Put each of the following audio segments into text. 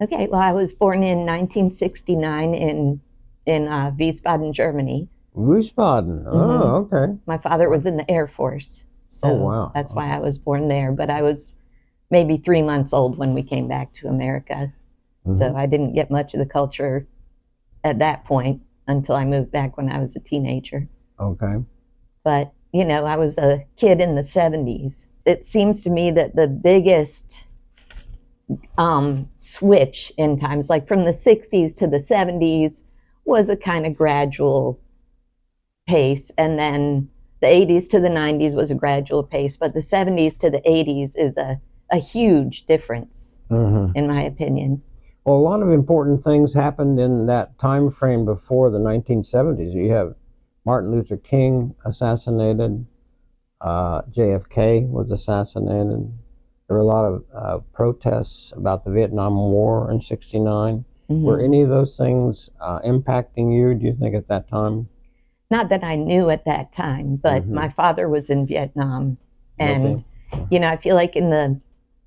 Okay, well, I was born in 1969 in Wiesbaden, Germany. Wiesbaden. Hmm. Oh, okay. My father Wow. was in the Air Force, Oh, so wow. that's why Okay. I was born there. But I was maybe 3 months old when we came back to America, so Hmm. I didn't get much of the culture at that point until I moved back when I was a teenager. Okay. But, I was a kid in the 70s. It seems to me that the biggest switch in times, like from the 60s to the 70s, was a kind of gradual pace. And then the 80s to the 90s was a gradual pace. But the 70s to the 80s is a huge difference, Hmm. in my opinion. Well, a lot of important things happened in that time frame before the 1970s. You have Martin Luther King assassinated, JFK was assassinated. There were a lot of protests about the Vietnam War in '69. Were Hmm. any of those things impacting you, do you think, at that time? Not that I knew at that time, but Hmm. my father was in Vietnam. Was he? And, I feel like in the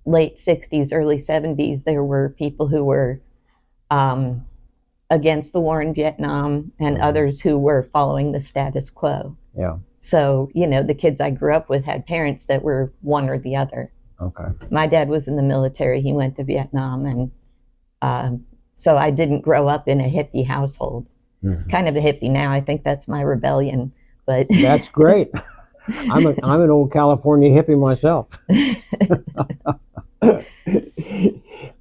late 60s, early 70s, there were people who were um, against the war in Vietnam and Hmm. others who were following the status quo. Yeah. So, the kids I grew up with had parents that were one or the other. Okay. My dad was in the military, he went to Vietnam, and so I didn't grow up in a hippie household. Hmm. Kind of a hippie now. I think that's my rebellion. But That's great. I'm an old California hippie myself.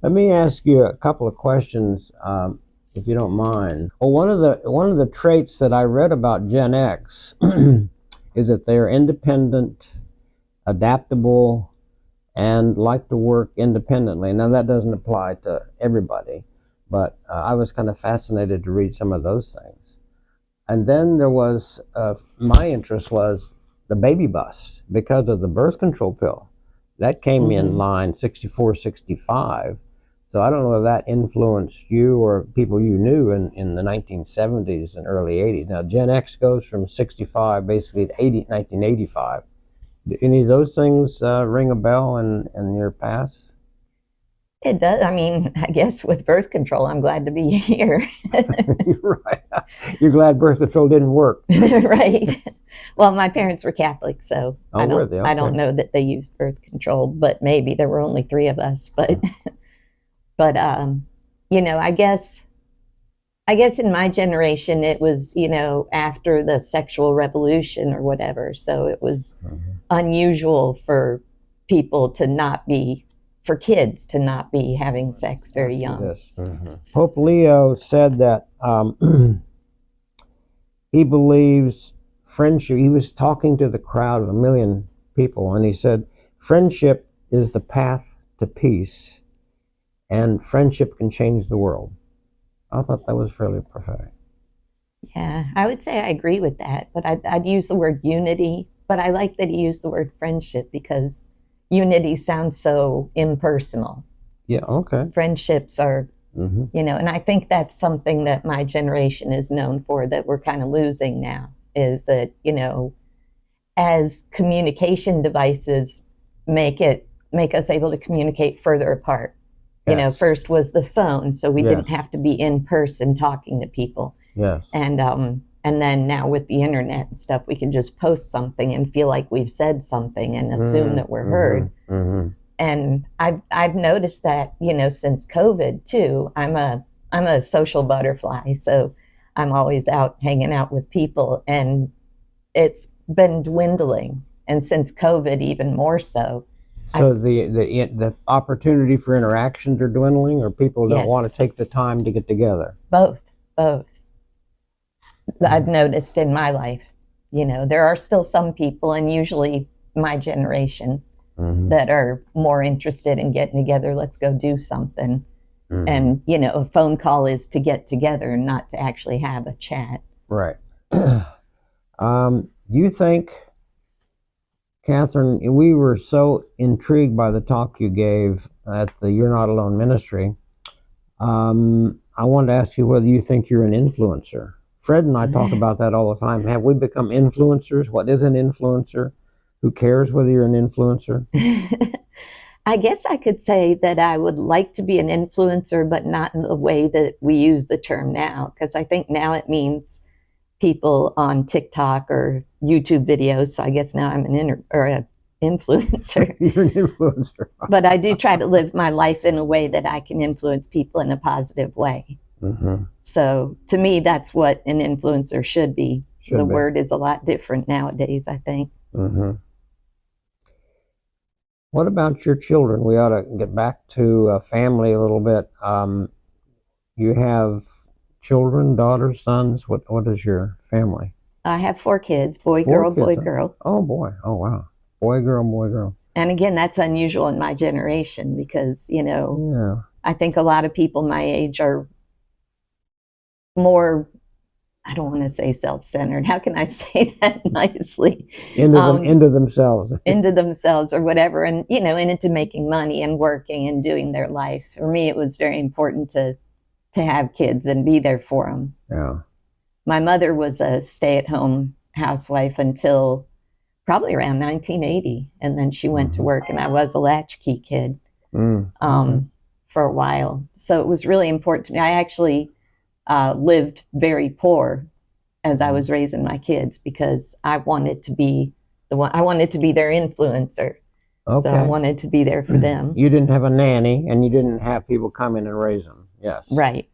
Let me ask you a couple of questions, if you don't mind. Well, one of the traits that I read about Gen X is that they are independent, adaptable, and like to work independently. Now, that doesn't apply to everybody, but I was kind of fascinated to read some of those things. And then there was my interest was the baby bust because of the birth control pill. That came in mm-hmm. line 64, 65. So I don't know if that influenced you or people you knew in the 1970s and early 80s. Now, Gen X goes from 65 basically to 1985. Do any of those things ring a bell in your past? It does. I mean, I guess with birth control, I'm glad to be here. You're right. You're glad birth control didn't work. Right. Well, my parents were Catholic, so Oh, I were don't they? I don't Okay. know that they used birth control, but maybe there were only three of us. But I guess in my generation it was, after the sexual revolution or whatever. So it was Mhm. unusual people to not be for kids to not be having sex very Ask you young. this. Pope Leo said that he believes friendship. He was talking to the crowd of a million people, and he said, friendship is the path to peace, and friendship can change the world. I thought that was fairly prophetic. Yeah, I would say I agree with that, but I'd use the word unity. But I like that he used the word friendship because unity sounds so impersonal. Yeah, okay. Friendships are, Hmm. and I think that's something that my generation is known for that we're kind of losing now is that, as communication devices make us able to communicate further apart. Yes, First was the phone, so we didn't yes, have to be in person talking to people. yes. And then now with the internet and stuff, we can just post something and feel like we've said something and assume that we're Mm-hmm, heard. mm-hmm. And I've noticed that, since COVID too. I'm a social butterfly, so I'm always out hanging out with people, and it's been dwindling. And since COVID, even more so. I So the opportunity for interactions are dwindling, or people don't want Yes, to take the time to get together. both. I've noticed in my life. There are still some people, and usually my generation, Mm-hmm, that are more interested in getting together. Let's go do something. mm-hmm. And, a phone call is to get together, not to actually have a chat. Right. Do you think, Kathryn, we were so intrigued by the talk you gave at the You're Not Alone ministry. I wanted to ask you whether you think you're an influencer. Fred and I talk about that all the time. Have we become influencers? What is an influencer? Who cares whether you're an influencer? I guess I could say that I would like to be an influencer, but not in the way that we use the term now, because I think now it means people on TikTok or YouTube videos. So I guess now I'm an influencer. You're an influencer. But I do try to live my life in a way that I can influence people in a positive way. Mm-hmm. So to me, that's what an influencer should be. Should the be. word is a lot different nowadays, I think. Mm-hmm. What about your children? We ought to get back to family a little bit. You have children, daughters, sons. What is your family? I have 4 kids, boy, Four girl, kids, boy, huh? girl. Oh boy. Oh wow. Boy, girl, boy, girl. And again, that's unusual in my generation because, Yeah. I think a lot of people my age are more, I don't want to say self-centered. How can I say that nicely? Into themselves. Into themselves or whatever, and and into making money and working and doing their life. For me, it was very important to have kids and be there for them. Yeah. My mother was a stay-at-home housewife until probably around 1980, and then she went to work, and I was a latchkey kid for a while. So it was really important to me. I actually lived very poor as I was raising my kids because I wanted to be I wanted to be their influencer. Okay. So I wanted to be there for them. You didn't have a nanny, and you didn't have people come in and raise them. Yes. Right.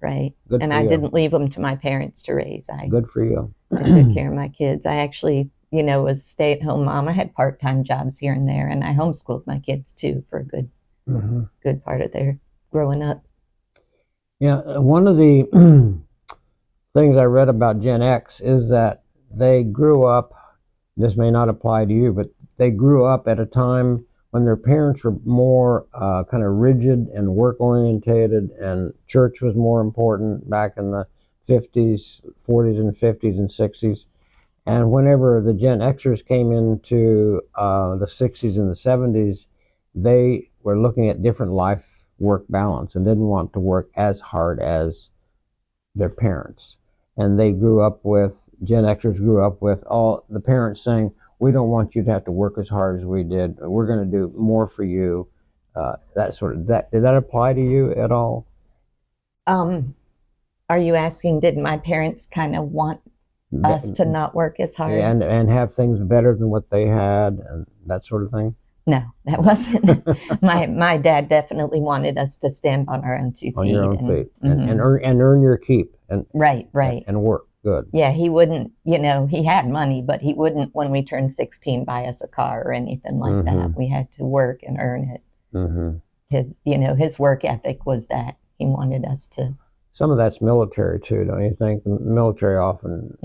Good and for I you. didn't leave them to my parents to raise. Good for you. I took care of my kids. I actually, was stay-at-home mom. I had part-time jobs here and there, and I homeschooled my kids too for a good part of their growing up. Yeah, one of the things I read about Gen X is that they grew up, this may not apply to you, but they grew up at a time when their parents were more kind of rigid and work-orientated, and church was more important back in the 50s, 40s and 50s and 60s. And whenever the Gen Xers came into the 60s and the 70s, they were looking at different life-work balance and didn't want to work as hard as their parents. And they grew up with, Gen Xers grew up with all the parents saying, we don't want you to have to work as hard as we did. We're going to do more for you. That sort of, did that apply to you at all? Are you asking, did my parents kind of want us to not work as hard? And have things better than what they had and that sort of thing? No, that wasn't. my dad definitely wanted us to stand on our own 2 feet. On your own feet. And earn your keep. And Right. And work. Good. Yeah, he wouldn't, he had money, but he wouldn't, when we turned 16, buy us a car or anything like that. We had to work and earn it. His work ethic was that he wanted us to. Some of that's military too, don't you think? The military often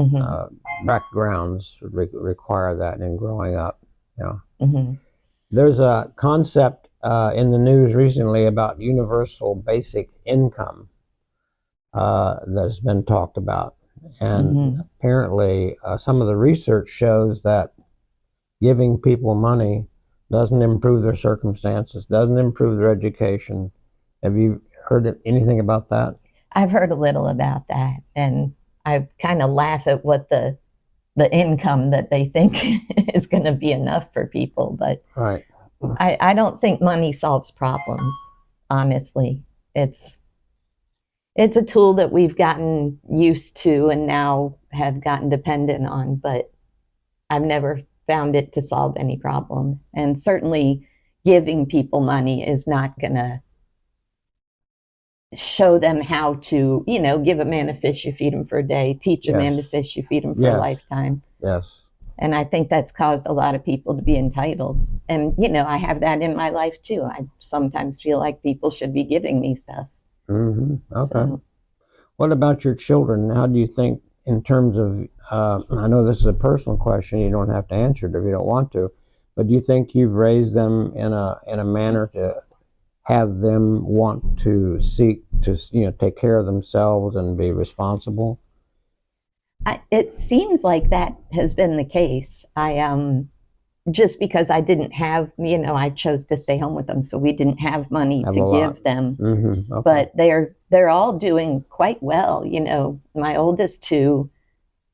backgrounds require that in growing up. There's a concept in the news recently about universal basic income that's been talked about. And apparently some of the research shows that giving people money doesn't improve their circumstances, doesn't improve their education. Have you heard anything about that? I've heard a little about that, and I kind of laugh at what the income that they think is going to be enough for people. But right. I don't think money solves problems, honestly. It's a tool that we've gotten used to and now have gotten dependent on, but I've never found it to solve any problem. And certainly giving people money is not going to show them how to, give a man a fish, you feed him for a day, teach a man to fish, you feed him for a lifetime. Yes. And I think that's caused a lot of people to be entitled. And, I have that in my life too. I sometimes feel like people should be giving me stuff. Okay. So, what about your children? How do you think in terms of, I know this is a personal question, you don't have to answer it if you don't want to, but do you think you've raised them in a manner to have them want to seek to, take care of themselves and be responsible? It seems like that has been the case. Just because I didn't have, I chose to stay home with them, so we didn't have money to give them. Okay. But they're all doing quite well. My oldest 2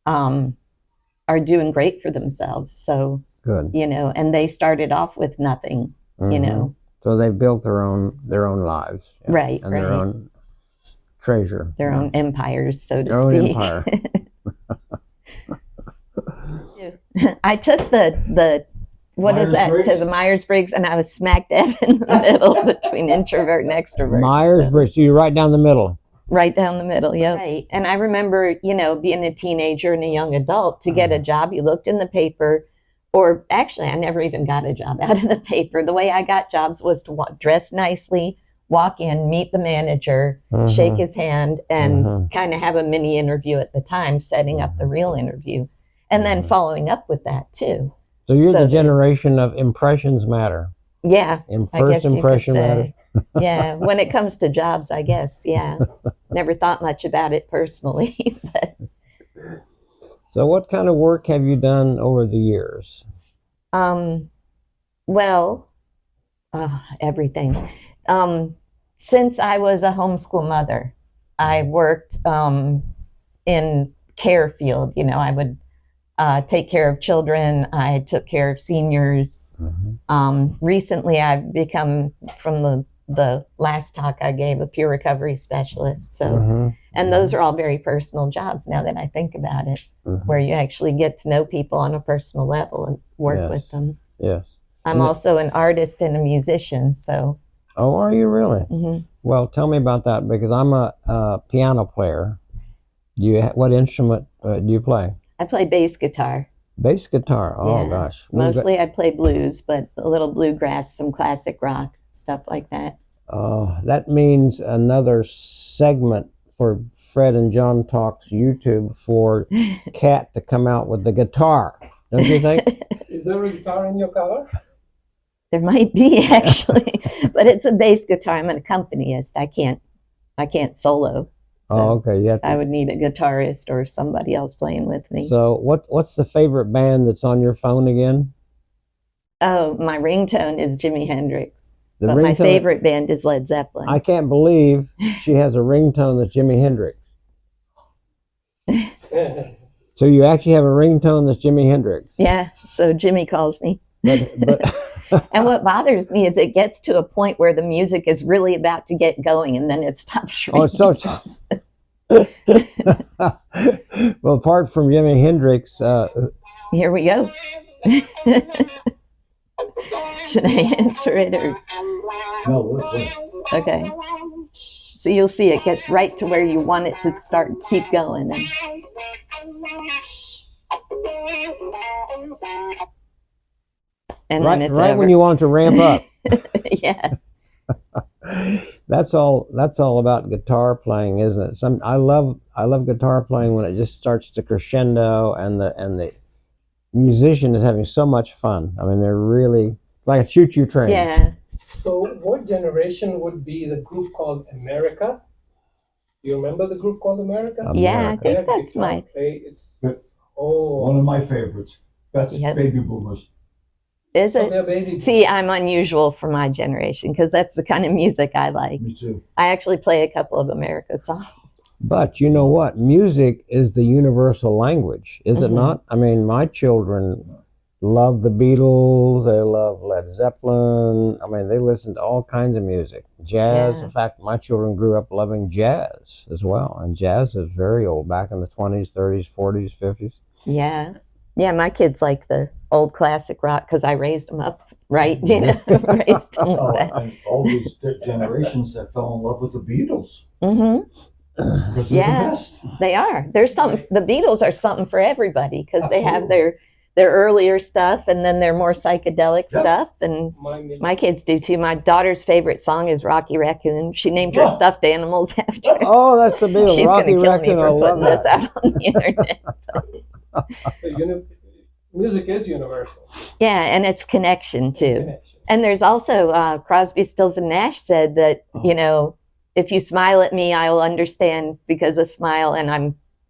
are doing great for themselves. So good. And they started off with nothing. So So they've built their own lives, yeah, Right, and their right. own treasure, Their yeah. own empires, so to Their own speak. empire. I took the what is that, to Myers-Briggs? the Myers-Briggs, and I was smack dab in the middle between introvert and extrovert. Myers-Briggs, so you're right down the middle. Right down the middle, yeah. Right. And I remember, being a teenager and a young adult, to get a job, you looked in the paper, or actually, I never even got a job out of the paper. The way I got jobs was to dress nicely, walk in, meet the manager, shake his hand, and kind of have a mini interview at the time, setting up the real interview, and then following up with that too. So you're the generation of impressions matter. Yeah. First impression matters. Yeah. When it comes to jobs, I guess. Yeah. Never thought much about it personally. But. So what kind of work have you done over the years? Well, everything. Since I was a homeschool mother, I worked in care field. I would take care of children. I took care of seniors. Recently, I've become, from the last talk I gave, a peer recovery specialist. So, and those are all very personal jobs now that I think about it, where you actually get to know people on a personal level and work with them. Yes. I'm also an artist and a musician. So. Oh, are you really? Well, tell me about that, because I'm a piano player. What instrument do you play? I play bass guitar. Bass guitar. Oh, Yeah. gosh. Mostly I play blues, but a little bluegrass, some classic rock, stuff like that. That means another segment for Fred and John Talks YouTube for Kat to come out with the guitar. Don't you think? Is there a guitar in your car? There might be, actually, but it's a bass guitar. I'm an accompanist. I can't solo. So Oh, okay. I would need a guitarist or somebody else playing with me. So what's the favorite band that's on your phone again? Oh, my ringtone is Jimi Hendrix. The But my favorite band is Led Zeppelin. I can't believe she has a ringtone that's Jimi Hendrix. So you actually have a ringtone that's Jimi Hendrix. Yeah, so Jimmy calls me. But And what bothers me is it gets to a point where the music is really about to get going, and then it stops ringing. Oh, it's so. Well, apart from Jimi Hendrix, Here we go. Should I answer it or? No, look. Okay. So you'll see it gets right to where you want it to start, keep going. And then it's right over. when you want it to ramp up. Yeah. That's all about guitar playing, isn't it? I love guitar playing when it just starts to crescendo and the musician is having so much fun. I mean, they're really like a choo-choo train. Yeah. So what generation would be the group called America? Do you remember the group called America? Yeah, I America. think that's my. One of my favorites. That's Yep. Baby Boomers. Is So it? they're baby. See, I'm unusual for my generation because that's the kind of music I like. Me too. I actually play a couple of America songs. But you know what? Music is the universal language, is it not? I mean, my children love the Beatles. They love Led Zeppelin. I mean, they listen to all kinds of music. Jazz. Yeah. In fact, my children grew up loving jazz as well. And jazz is very old, back in the 20s, 30s, 40s, 50s. Yeah. Yeah, my kids like the old classic rock because I raised them up right. Raised them with that. And all these generations that fell in love with the Beatles. Because they're Yeah. the best. They are. There's something. The Beatles are something for everybody because they have their earlier stuff and then their more psychedelic stuff. And my kids do too. My daughter's favorite song is Rocky Raccoon. She named her stuffed animals after it. Oh, that's the Beatles. She's Rocky going to kill me Raccoon, for I love putting this that. out on the internet. So music is universal. Yeah, and it's connection too. Connection. And there's also Crosby, Stills, and Nash said that, if you smile at me, I'll understand because a smile, and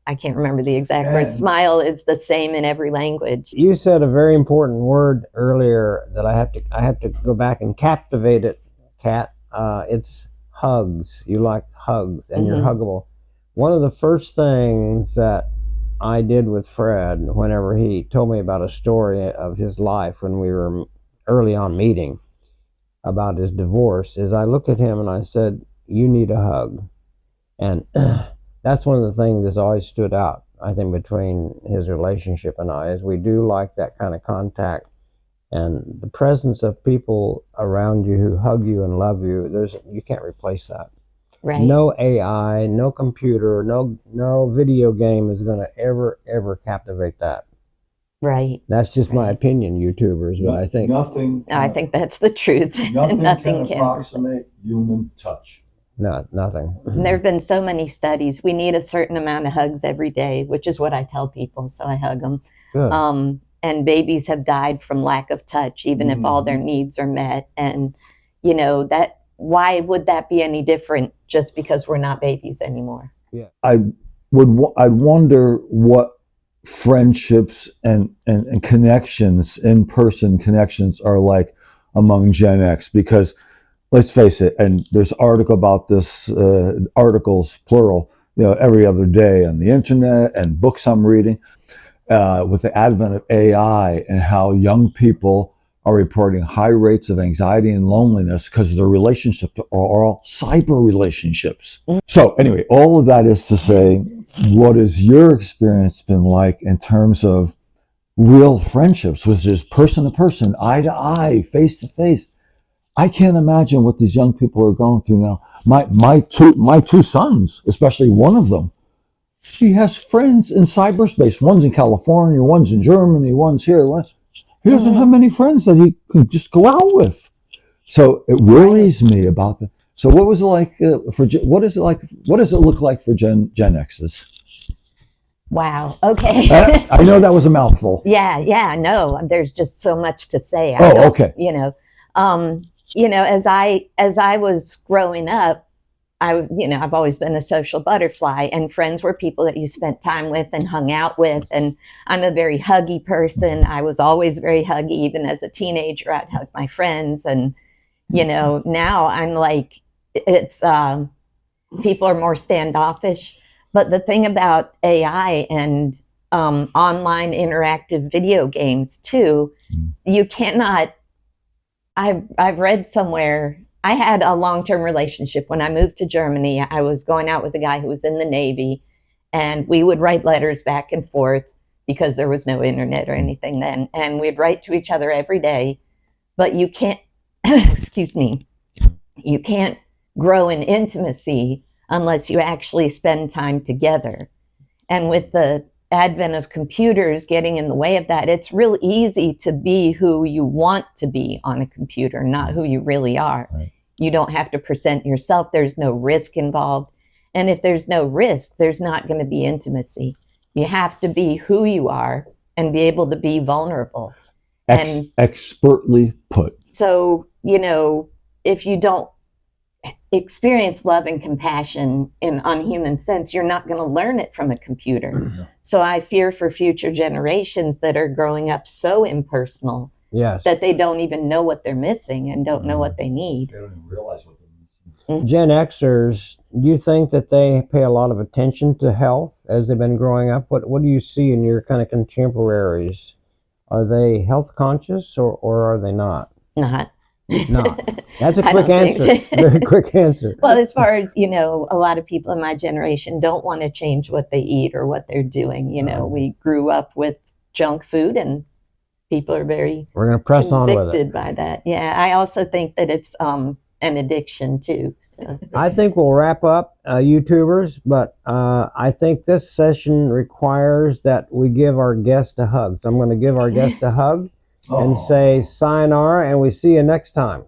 I can't remember the exact word, smile is the same in every language. You said a very important word earlier that I have to go back and captivate it, Kat. It's hugs. You like hugs, and you're huggable. One of the first things that I did with Fred, whenever he told me about a story of his life when we were early on meeting, about his divorce is I looked at him and I said, "You need a hug." And that's one of the things that's always stood out, I think, between his relationship and I, is we do like that kind of contact. And the presence of people around you who hug you and love you, you can't replace that. Right. No AI, no computer, no video game is going to ever captivate that. Right. That's just my opinion, YouTubers, but I think I think that's the truth. Nothing can approximate human touch. nothing. There have been so many studies. We need a certain amount of hugs every day, which is what I tell people, so I hug them. Good. And babies have died from lack of touch, even if all their needs are met. And why would that be any different just because we're not babies anymore? Yeah. I'd wonder what friendships and connections, in-person connections, are like among Gen X, because let's face it, and there's an article about this, articles plural, every other day on the internet, and books I'm reading, with the advent of AI and how young people are reporting high rates of anxiety and loneliness because their relationships are all cyber relationships. So anyway, all of that is to say, what has your experience been like in terms of real friendships, which is person to person, eye to eye, face to face? I can't imagine what these young people are going through now. My two sons, especially one of them, he has friends in cyberspace. One's in California, one's in Germany, one's here. He doesn't have many friends that he can just go out with. So it worries me about that. So what was it like what does it look like for Gen X's? Wow. Okay. I know that was a mouthful. Yeah. No, there's just so much to say. Okay. As I was growing up, I've always been a social butterfly, and friends were people that you spent time with and hung out with. And I'm a very huggy person. I was always very huggy. Even as a teenager, I'd hug my friends. And, now I'm like, it's, people are more standoffish. But the thing about AI and online interactive video games too, you cannot, I've read somewhere, I had a long-term relationship. When I moved to Germany, I was going out with a guy who was in the Navy, and we would write letters back and forth because there was no internet or anything then. And we'd write to each other every day, but you can't, excuse me, you can't grow in intimacy unless you actually spend time together. And with the advent of computers getting in the way of that, it's real easy to be who you want to be on a computer, not who you really are. Right. You don't have to present yourself. There's no risk involved. And if there's no risk, there's not going to be intimacy. You have to be who you are and be able to be vulnerable. Expertly put. So, if you don't experience love and compassion in unhuman sense, you're not going to learn it from a computer. So I fear for future generations that are growing up so impersonal that they don't even know what they're missing and don't know what they need. They don't even realize what they're missing. Gen Xers, do you think that they pay a lot of attention to health as they've been growing up? What do you see in your kind of contemporaries? Are they health conscious or are they not? Not. That's a quick answer. Very quick answer. Well, as far as, a lot of people in my generation don't want to change what they eat or what they're doing. We grew up with junk food, and people are very We're going to press on with it. by that. Yeah, I also think that it's an addiction too. So I think we'll wrap up, YouTubers, but I think this session requires that we give our guest a hug. So I'm going to give our guest a hug and say sayonara, and we see you next time.